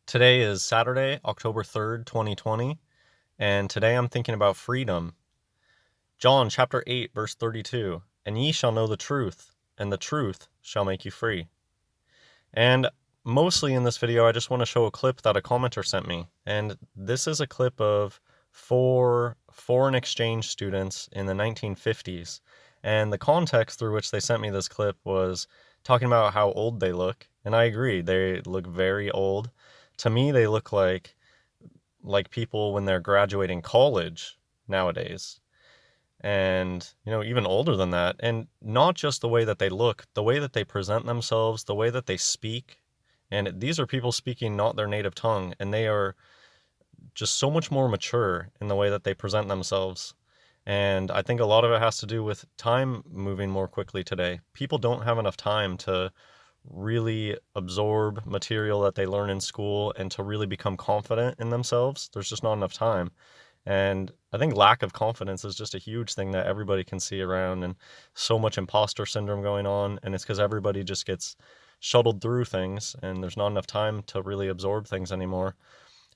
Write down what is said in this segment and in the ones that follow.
Today is Saturday, October 3rd, 2020, and today I'm thinking about freedom. John chapter 8, verse 32, and ye shall know the truth, and the truth shall make you free. And mostly in this video, I just want to show a clip that a commenter sent me. And this is a clip of 4 foreign exchange students in the 1950s. And the context through which they sent me this clip was talking about how old they look. And I agree, they look very old. To me, they look like people when they're graduating college nowadays. And, even older than that. And not just the way that they look, the way that they present themselves, the way that they speak. And these are people speaking not their native tongue, and they are just so much more mature in the way that they present themselves. And I think a lot of it has to do with time moving more quickly today. People don't have enough time to really absorb material that they learn in school and to really become confident in themselves. There's just not enough time. And I think lack of confidence is just a huge thing that everybody can see around, and so much imposter syndrome going on. And it's because everybody just gets shuttled through things and there's not enough time to really absorb things anymore.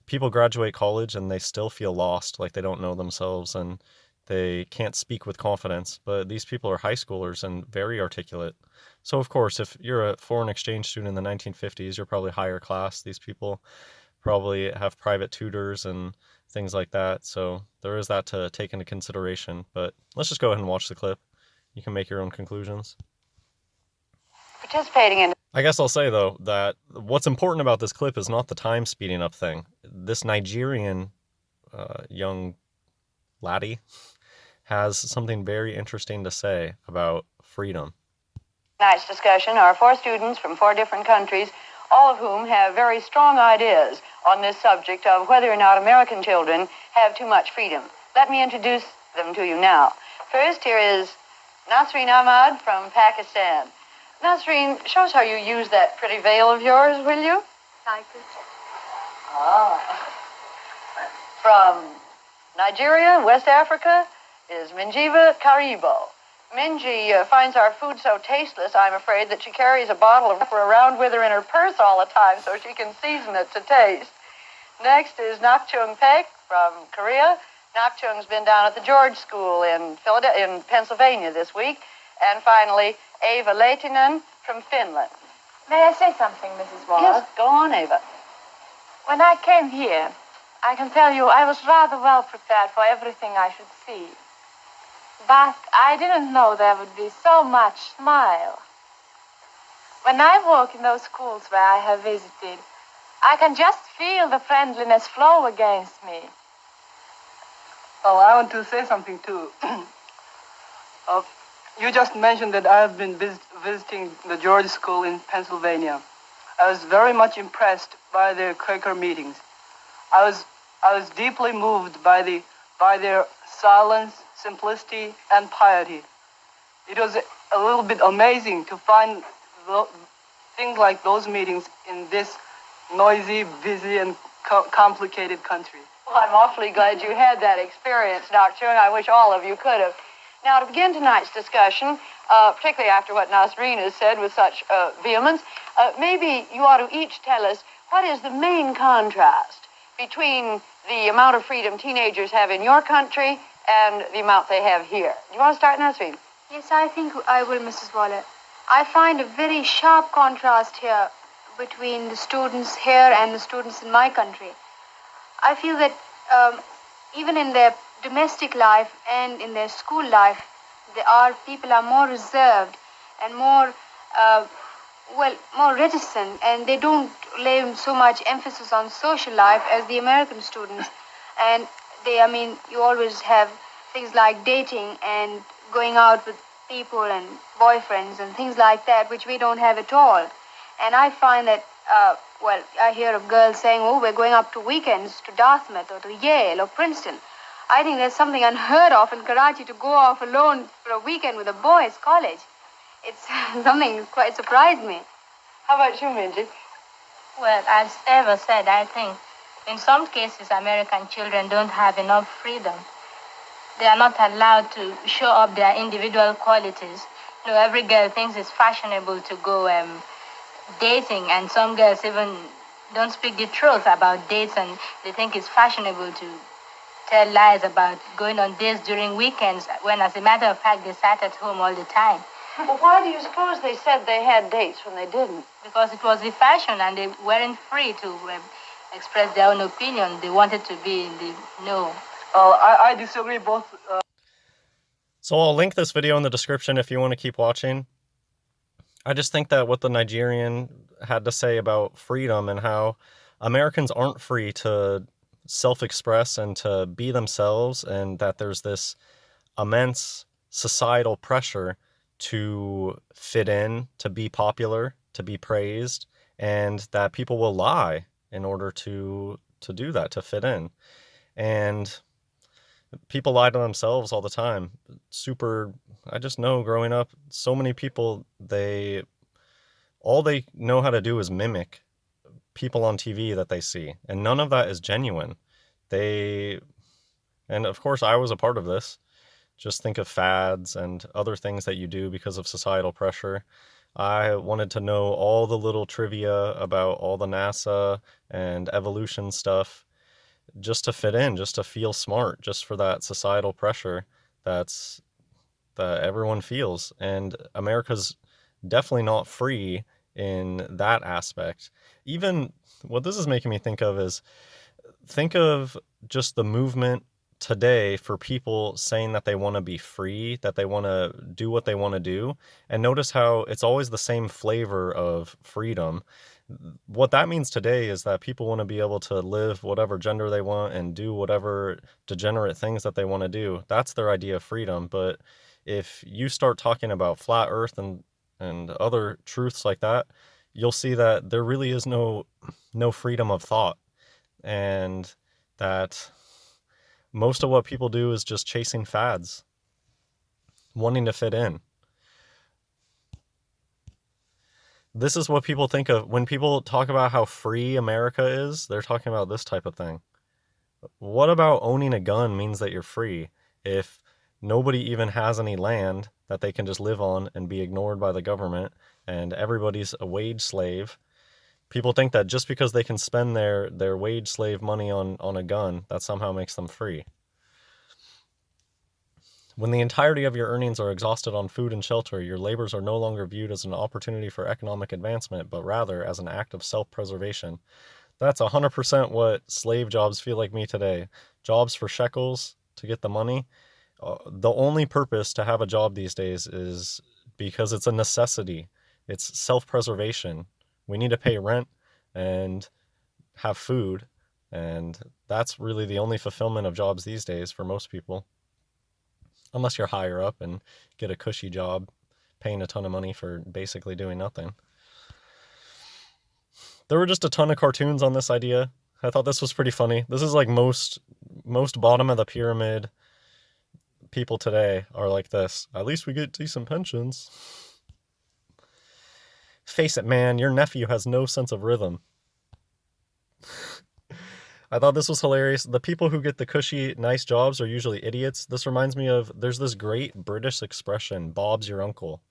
People graduate college and they still feel lost, like they don't know themselves and they can't speak with confidence. But these people are high schoolers and very articulate. So of course, if you're a foreign exchange student in the 1950s, you're probably higher class. These people probably have private tutors and things like that. So there is that to take into consideration. But let's just go ahead and watch the clip. You can make your own conclusions. Participating in. I guess I'll say, though, that what's important about this clip is not the time speeding up thing. This Nigerian young laddie has something very interesting to say about freedom. Tonight's discussion are 4 students from 4 different countries, all of whom have very strong ideas on this subject of whether or not American children have too much freedom. Let me introduce them to you now. First, here is Nasreen Ahmad from Pakistan. Nasreen, show us how you use that pretty veil of yours, will you? Like it. From Nigeria, West Africa, is Minjiva Karibo. Minji finds our food so tasteless, I'm afraid, that she carries a bottle of pepper around with her in her purse all the time so she can season it to taste. Next is Nakchung Paek from Korea. Nakchung's been down at the George School in Pennsylvania this week. And finally, Ava Lehtinen from Finland. May I say something, Mrs. Wallace? Yes, go on, Ava. When I came here, I can tell you I was rather well prepared for everything I should see. But I didn't know there would be so much smile. When I walk in those schools where I have visited, I can just feel the friendliness flow against me. Oh, I want to say something too. You just mentioned that I have been visiting the George School in Pennsylvania. I was very much impressed by their Quaker meetings. I was deeply moved by their silence, simplicity, and piety. It was a little bit amazing to find things like those meetings in this noisy, busy, and complicated country. Well, I'm awfully glad you had that experience, Dr. Chung. I wish all of you could have. Now, to begin tonight's discussion, particularly after what Nasreen has said with such vehemence, maybe you ought to each tell us what is the main contrast between the amount of freedom teenagers have in your country and the amount they have here. Do you want to start, Nasreen? Yes, I think I will, Mrs. Waller. I find a very sharp contrast here between the students here and the students in my country. I feel that even in their domestic life and in their school life, people are more reserved and more reticent, and they don't lay so much emphasis on social life as the American students. And you always have things like dating and going out with people and boyfriends and things like that, which we don't have at all. And I find that, I hear of girls saying, oh, we're going up to weekends to Dartmouth or to Yale or Princeton. I think there's something unheard of in Karachi to go off alone for a weekend with a boys' college. It's something quite surprised me. How about you, Minji? Well, as Eva said, I think in some cases American children don't have enough freedom. They are not allowed to show up their individual qualities. Every girl thinks it's fashionable to go dating, and some girls even don't speak the truth about dates, and they think it's fashionable to tell lies about going on dates during weekends, when as a matter of fact they sat at home all the time. Well, why do you suppose they said they had dates when they didn't? Because it was the fashion and they weren't free to express their own opinion. They wanted to be in the know. I disagree both. So I'll link this video in the description if you want to keep watching. I just think that what the Nigerian had to say about freedom and how Americans aren't free to self-express and to be themselves, and that there's this immense societal pressure to fit in, to be popular, to be praised, and that people will lie in order to do that, to fit in. And people lie to themselves all the time. I just know growing up, so many people, all they know how to do is mimic people on TV that they see, and none of that is genuine. And of course I was a part of this. Just think of fads and other things that you do because of societal pressure. I wanted to know all the little trivia about all the NASA and evolution stuff just to fit in, just to feel smart, just for that societal pressure that everyone feels. And America's definitely not free in that aspect. Even what this is making me think of is, think of just the movement today for people saying that they want to be free, that they want to do what they want to do, and notice how it's always the same flavor of freedom. What that means today is that people want to be able to live whatever gender they want and do whatever degenerate things that they want to do. That's their idea of freedom. But if you start talking about flat earth and other truths like that, you'll see that there really is no freedom of thought, and that most of what people do is just chasing fads, wanting to fit in. This is what people think of when people talk about how free America is. They're talking about this type of thing. What about owning a gun means that you're free if nobody even has any land that they can just live on and be ignored by the government, and everybody's a wage slave? People think that just because they can spend their wage slave money on a gun, that somehow makes them free. When the entirety of your earnings are exhausted on food and shelter, your labors are no longer viewed as an opportunity for economic advancement, but rather as an act of self-preservation. That's 100% what slave jobs feel like me today. Jobs for shekels to get the money. The only purpose to have a job these days is because it's a necessity. It's self-preservation. We need to pay rent and have food, and that's really the only fulfillment of jobs these days for most people. Unless you're higher up and get a cushy job paying a ton of money for basically doing nothing. There were just a ton of cartoons on this idea. I thought this was pretty funny. This is like most bottom of the pyramid people today are like this. At least we get decent pensions. Face it, man, your nephew has no sense of rhythm. I thought this was hilarious. The people who get the cushy, nice jobs are usually idiots. This reminds me of, there's this great British expression, Bob's your uncle.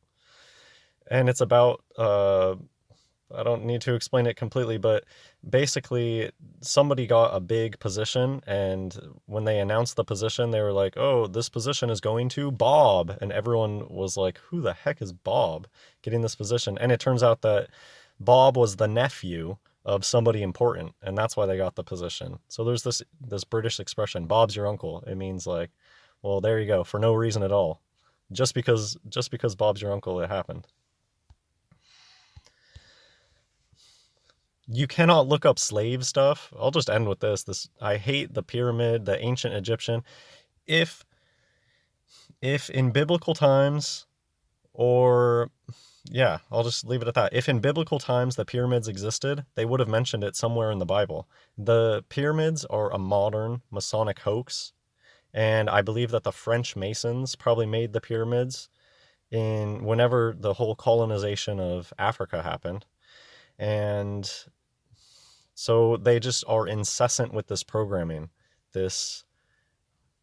And it's about, I don't need to explain it completely, but basically somebody got a big position, and when they announced the position, they were like, oh, this position is going to Bob. And everyone was like, who the heck is Bob getting this position? And it turns out that Bob was the nephew of somebody important, and that's why they got the position. So there's this British expression, Bob's your uncle. It means like, well, there you go, for no reason at all. Just because Bob's your uncle, it happened. You cannot look up slave stuff. I'll just end with this. I hate the pyramid, the ancient Egyptian. If in biblical times, or yeah, I'll just leave it at that. If in biblical times the pyramids existed, they would have mentioned it somewhere in the Bible. The pyramids are a modern Masonic hoax, and I believe that the French Masons probably made the pyramids whenever the whole colonization of Africa happened. And so they just are incessant with this programming, this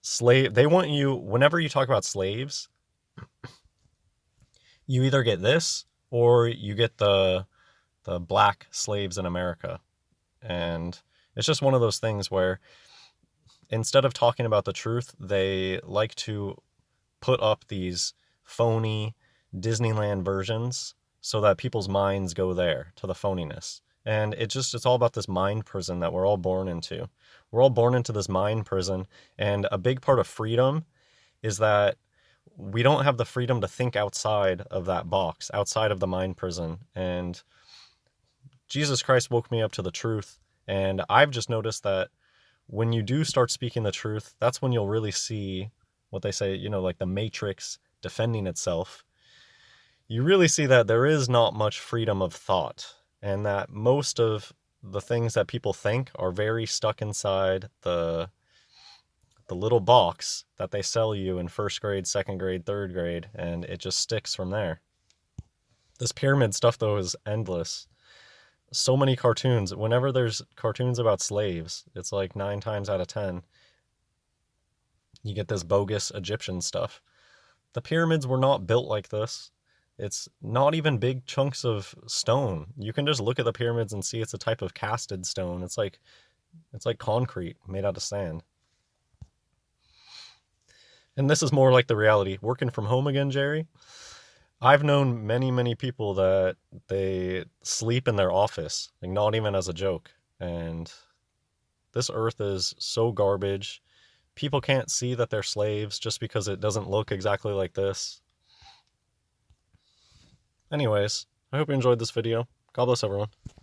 slave. They want you, whenever you talk about slaves, you either get this or you get the black slaves in America. And it's just one of those things where instead of talking about the truth, they like to put up these phony Disneyland versions so that people's minds go there to the phoniness. And it's all about this mind prison that we're all born into. We're all born into this mind prison, and a big part of freedom is that we don't have the freedom to think outside of that box, outside of the mind prison. And Jesus Christ woke me up to the truth, and I've just noticed that when you do start speaking the truth, that's when you'll really see what they say, like the Matrix defending itself. You really see that there is not much freedom of thought, and that most of the things that people think are very stuck inside the little box that they sell you in first grade, second grade, third grade, and it just sticks from there. This pyramid stuff, though, is endless. So many cartoons. Whenever there's cartoons about slaves, it's like 9 times out of 10, you get this bogus Egyptian stuff. The pyramids were not built like this. It's not even big chunks of stone. You can just look at the pyramids and see it's a type of casted stone. It's like concrete made out of sand. And this is more like the reality. Working from home again, Jerry? I've known many, many people that they sleep in their office, like not even as a joke. And this earth is so garbage. People can't see that they're slaves just because it doesn't look exactly like this. Anyways, I hope you enjoyed this video. God bless everyone.